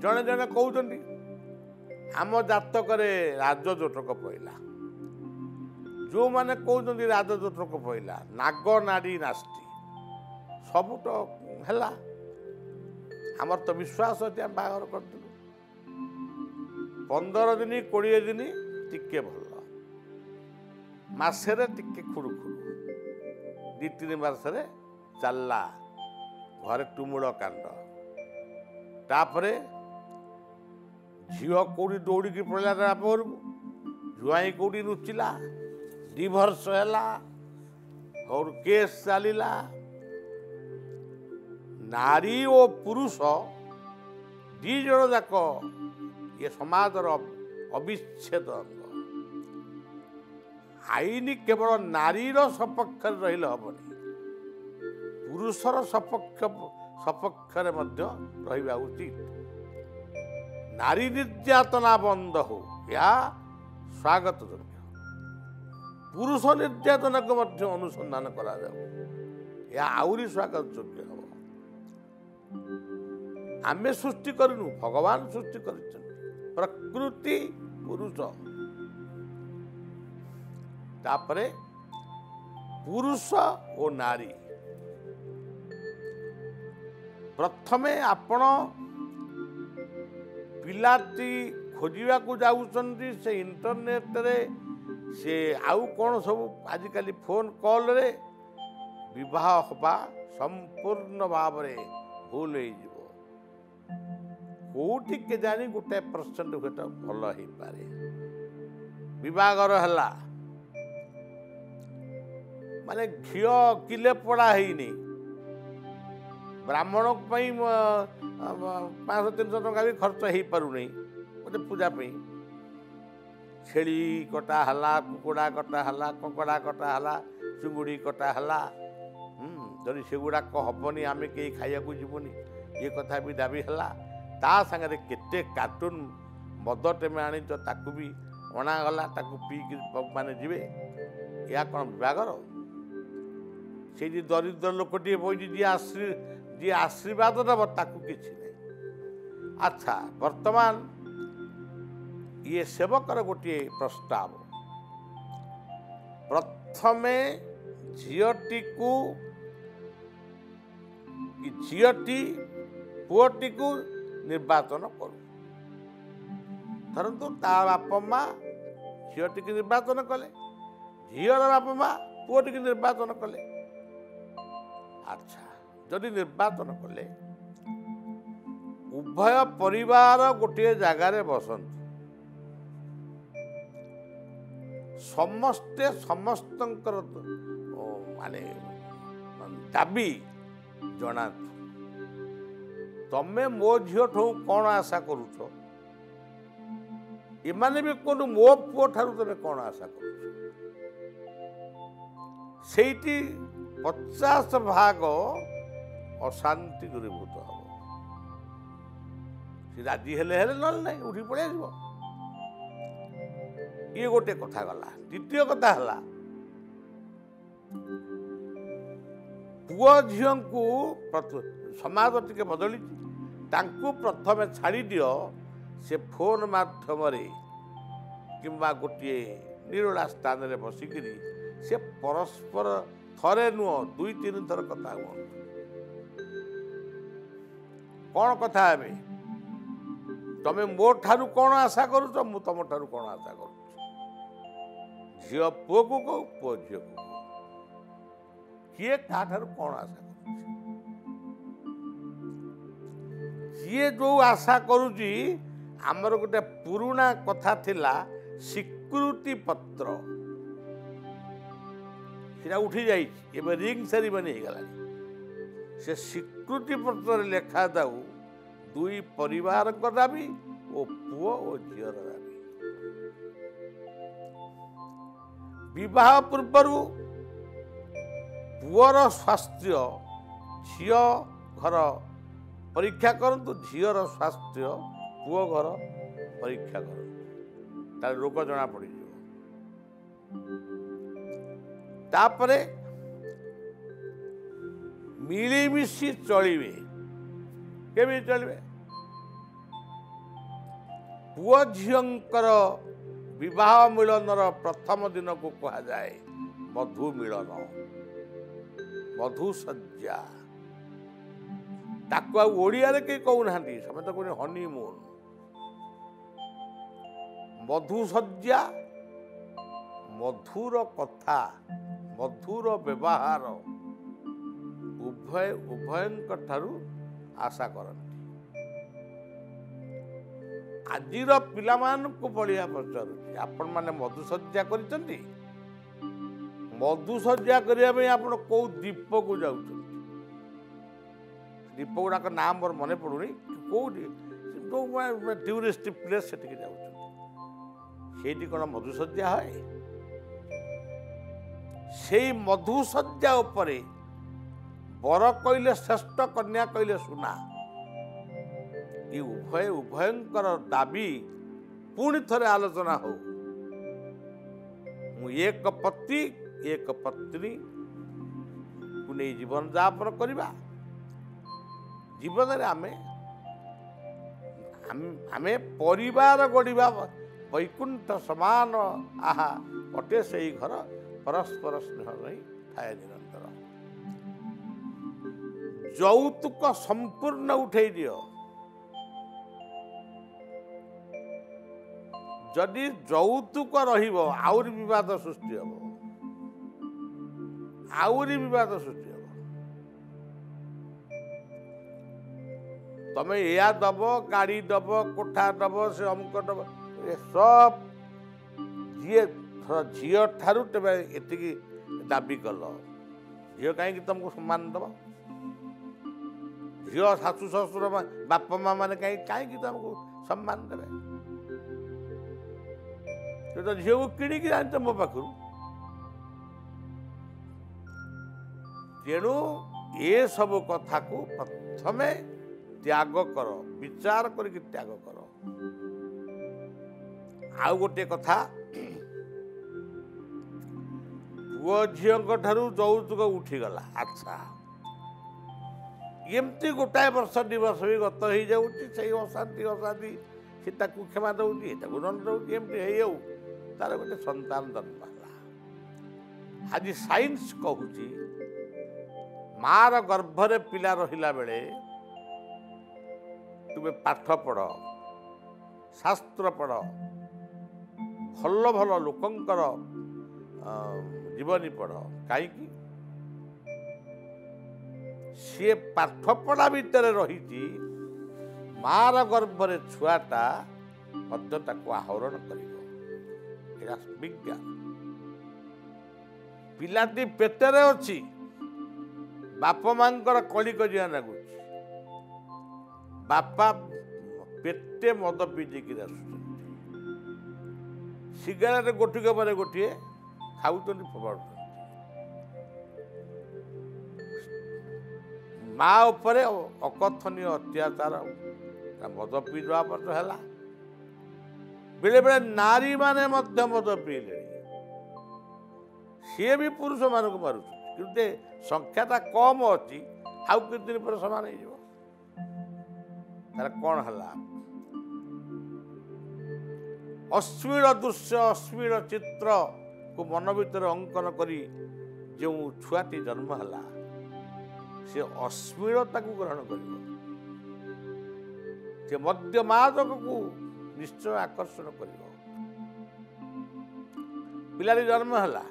ଜଣେ ଜଣେ କହୁଛନ୍ତି ଆମ ଜାତକରେ ରାଜଜୋଟକ ପଇଲା, ଯେଉଁମାନେ କହୁଛନ୍ତି ରାଜଜୋଟକ ପଇଲା, ନାଗ ନାଡ଼ି ନାସ୍ତି ସବୁ ତ ହେଲା। ଆମର ତ ବିଶ୍ୱାସ ଅଛି, ଆମେ ବାହାଘର କରିଥିଲୁ। 15 ଦିନ 20 ଦିନ ଟିକେ ଭଲ, ମାସରେ ଟିକେ ଖୁଡ଼ୁ ଖୁଡ଼ୁ, 2-3 ମାସରେ ଚାଲିଲା ଘରେ ତୁମୁଳ କାଣ୍ଡ। ତାପରେ ଝିଅ କେଉଁଠି ଦୌଡ଼ିକି ପଳେଇଲା ତା ବାପ ଘରକୁ, ଜ୍ୱାଇଁ କେଉଁଠି ଲୁଚିଲା, ଡିଭୋର୍ସ ହେଲା, କେସ୍ ଚାଲିଲା। ନାରୀ ଓ ପୁରୁଷ ଦି ଜଣ ଯାକ ଏ ସମାଜର ଅବିଚ୍ଛେଦ ଅଙ୍ଗ। ଆଇନ କେବଳ ନାରୀର ସପକ୍ଷରେ ରହିଲେ ହେବନି, ପୁରୁଷର ସପକ୍ଷରେ ମଧ୍ୟ ରହିବା ଉଚିତ। ନାରୀ ନିର୍ଯାତନା ବନ୍ଦ ହଉ, ଏହା ସ୍ୱାଗତ ଯୋଗ୍ୟ। ପୁରୁଷ ନିର୍ଯାତନାକୁ ମଧ୍ୟ ଅନୁସନ୍ଧାନ କରାଯାଉ, ଏହା ଆହୁରି ସ୍ୱାଗତ ଯୋଗ୍ୟ ହେବ। ଆମେ ସୃଷ୍ଟି କରିନୁ, ଭଗବାନ ସୃଷ୍ଟି କରିଛନ୍ତି, ପ୍ରକୃତି ପୁରୁଷ। ତାପରେ ପୁରୁଷ ଓ ନାରୀ, ପ୍ରଥମେ ଆପଣ ପିଲାଟି ଖୋଜିବାକୁ ଯାଉଛନ୍ତି ସେ ଇଣ୍ଟରନେଟରେ, ସେ ଆଉ କ'ଣ ସବୁ ଆଜିକାଲି ଫୋନ୍ କଲ୍ରେ, ବିବାହ ହେବା ସମ୍ପୂର୍ଣ୍ଣ ଭାବରେ ଭୁଲ ହେଇଯିବ। କୋଉଠି କେଜାଣି 1% ହୁଏତ ଭଲ ହେଇପାରେ। ବିବାହର ହେଲା ମାନେ ଘିଅ କିଲେ ପୋଡ଼ା ହେଇନି, ବ୍ରାହ୍ମଣ ପାଇଁ 500-300 ଟଙ୍କା ବି ଖର୍ଚ୍ଚ ହେଇପାରୁନି ଗୋଟେ ପୂଜା ପାଇଁ। ଛେଳି କଟା ହେଲା, କୁକୁଡ଼ା କଟା ହେଲା, କଙ୍କଡ଼ା କଟା ହେଲା, ଚୁଙ୍ଗୁଡ଼ି କଟା ହେଲା। ଯଦି ସେଗୁଡ଼ାକ ହେବନି ଆମେ କେହି ଖାଇବାକୁ ଯିବୁନି, ଏ କଥା ବି ଦାବି ହେଲା। ତା ସାଙ୍ଗରେ କେତେ କାର୍ଟୁନ ମଦ ଟେମେ ଆଣିଛ ତାକୁ ବି ଅଣାଗଲା, ତାକୁ ପିଇକି ମାନେ ଯିବେ। ଏହା କ'ଣ ବିବାହର? ସେଇଠି ଦରିଦ୍ର ଲୋକଟିଏ ବଇଛି, ଯିଏ ଆଶୀର୍ବାଦ ଦେବ ତାକୁ କିଛି ନାହିଁ। ଆଚ୍ଛା, ବର୍ତ୍ତମାନ ଇଏ ସେବକର ଗୋଟିଏ ପ୍ରସ୍ତାବ। ପ୍ରଥମେ ଝିଅଟି ପୁଅଟିକୁ ନିର୍ବାଚନ କରୁ। ଧରନ୍ତୁ ତା ବାପ ମା ଝିଅଟିକୁ ନିର୍ବାଚନ କଲେ, ଝିଅର ବାପ ମା ପୁଅଟିକୁ ନିର୍ବାଚନ କଲେ। ଆଚ୍ଛା, ଯଦି ନିର୍ବାଚନ କଲେ, ଉଭୟ ପରିବାର ଗୋଟିଏ ଜାଗାରେ ବସନ୍ତୁ, ସମସ୍ତେ ସମସ୍ତଙ୍କର ମାନେ ଦାବି ଜଣାନ୍ତୁ। ତମେ ମୋ ଝିଅଠୁ କ'ଣ ଆଶା କରୁଛ, ଏମାନେ ବି କୁହନ୍ତୁ ମୋ ପୁଅ ଠାରୁ ତମେ କ'ଣ ଆଶା କରୁଛ। ସେଇଠି 50% ଅଶାନ୍ତି ଦୂରୀଭୂତ ହେବ। ସେ ରାଜି ହେଲେ ନହେଲେ ନାହିଁ, ଉଠି ପଳେଇ ଆସିବ। ଇଏ ଗୋଟେ କଥା ଗଲା। ଦ୍ୱିତୀୟ କଥା ହେଲା, ପୁଅ ଝିଅଙ୍କୁ ସମାଜ ଟିକେ ବଦଳିଛି, ତାଙ୍କୁ ପ୍ରଥମେ ଛାଡ଼ି ଦିଅ ସେ ଫୋନ୍ ମାଧ୍ୟମରେ କିମ୍ବା ଗୋଟିଏ ନିରୋଳା ସ୍ଥାନରେ ବସିକିରି ସେ ପରସ୍ପର ଥରେ ନୁହଁ 2-3 ଥର କଥା ହୁଅନ୍ତୁ। କ'ଣ କଥା ହେବେ? ତମେ ମୋ ଠାରୁ କ'ଣ ଆଶା କରୁଛ, ମୁଁ ତମ ଠାରୁ କ'ଣ ଆଶା କରୁଛି। ଝିଅ ପୁଅକୁ କହୁ, ପୁଅ ଝିଅକୁ କହୁ, କିଏ କାହାଠାରୁ କ'ଣ ଆଶା କରୁଛି। ଯିଏ ଯେଉଁ ଆଶା କରୁଛି, ଆମର ଗୋଟେ ପୁରୁଣା କଥା ଥିଲା ସ୍ୱୀକୃତି ପତ୍ର, ସେଟା ଉଠି ଯାଇଛି, ଏବେ ରିଙ୍ଗ ସେରିମନି ହେଇଗଲାଣି। ସେ ସ୍ୱୀକୃତି ପତ୍ରରେ ଲେଖାଯାଉ 2 ପରିବାରଙ୍କ ଦାବି ଓ ପୁଅ ଓ ଝିଅର ଦାବି। ବିବାହ ପୂର୍ବରୁ ପୁଅର ସ୍ୱାସ୍ଥ୍ୟ ଝିଅ ଘର ପରୀକ୍ଷା କରନ୍ତୁ, ଝିଅର ସ୍ୱାସ୍ଥ୍ୟ ପୁଅ ଘର ପରୀକ୍ଷା କରନ୍ତୁ, ତାର ରୋଗ ଜଣା ପଡ଼ିଯିବ। ତାପରେ ମିଳିମିଶି ଚଳିବେ। କେମିତି ଚଳିବେ? पुओ झींकर विवाह मिलनर प्रथम दिन को कहा जाए मधु मिलन मधुसज्जा ताकू ओडिया के कहूना समस्त कहते हनीमून मधुसज्जा मधुर कथा मधुर व्यवहार उभय ठारू आशा करती आजिर पिलामानंकु बलिया पचारुछि आपण माने मधुसज्जा करिसंती मधुसज्जा करिया पे आपण को दीप को जाउछंती दीप गुड़ाक नाम मोर मने पड़ुनी कोठी टूरिस्ट प्लेस सेटिक जाउछंती सेठी कोन मधुसज्जा है सेई मधुसज्जा उपरे बर कहले श्रेष्ठ कन्या कहले सुना ये उभयंकर दाबी पुणी थरे आलोचना हो एक पति एक पत्नी को नहीं जीवन यापन करवा जीवन आमे आमे परिवार गढ़ा वैकुंठ समान आहा अटे से घर परस्पर स्नेह नहीं थाए निरंतर यौतुक संपूर्ण उठे दियो जदि यौतुक रहिबो आउरी विवाद सृष्टि हबो आउरी विवाद सृष्टि हबो तमे या दब गाड़ी दब कोठा दब से अमुक दब ए सब झील ठारू तेरे एति दाबी कल झील कहीं तुमको सम्मान दब झील शाशु शशुर बापा माँ मैंने कहीं तुमको सम्मान देवे तो झील को किणिकी जानी मो पाखु तेणु ये सब कथा को प्रथमे त्याग कर विचार करके त्याग कर आउ गोटे कथा पुओ झील ठारू यौतुक उठीगला अच्छा एमती गोटाए वर्ष दि वर्ष भी गत हो जाऊँगी अशांति अशांति से क्षमा दौर दंड दौर एमती हो तार गोटे संतान जन्म है आज साइंस कहूँ मार गर्भरे पिला रहिला बेले तुमे पाठ पढ़ शास्त्र पढ़ भल भल लोकंकर जीवनी पढ़ कहीं सी पाठ पढ़ा भितर रही मार गर्भरे छुआटा आहरण कर विज्ञान पिलाटी पेटरे अच्छी बाप मांकर कली कजिया लगुच बापा पेटे मद पी देकर सिगारेट गोटिक पर गोटे खाऊ फोपाड़ माँ उपरे अकथनीय अत्याचार मद पी देवा पर है बेले बेले नारी माने मध्य मद पीले सी भी पुरुष मानक मारुच कि संख्याटा कम अच्छी आउ कि दिन पर समान हो कौन है अश्लील दृश्य अश्लील चित्र को मन भीतर अंकन करी जो छुआटी जन्म है से अश्लीलता को ग्रहण कर मध्य मादक को निश्चय आकर्षण कर पिलाटी जन्म है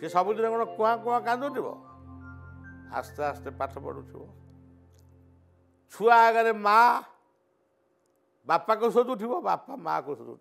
सी सबुदिन कौन कुआ कुआ कांदुव आस्ते आस्ते पाठ पढ़ु छुआ आगे माँ बापा को शोधुव बापा माँ को शोधु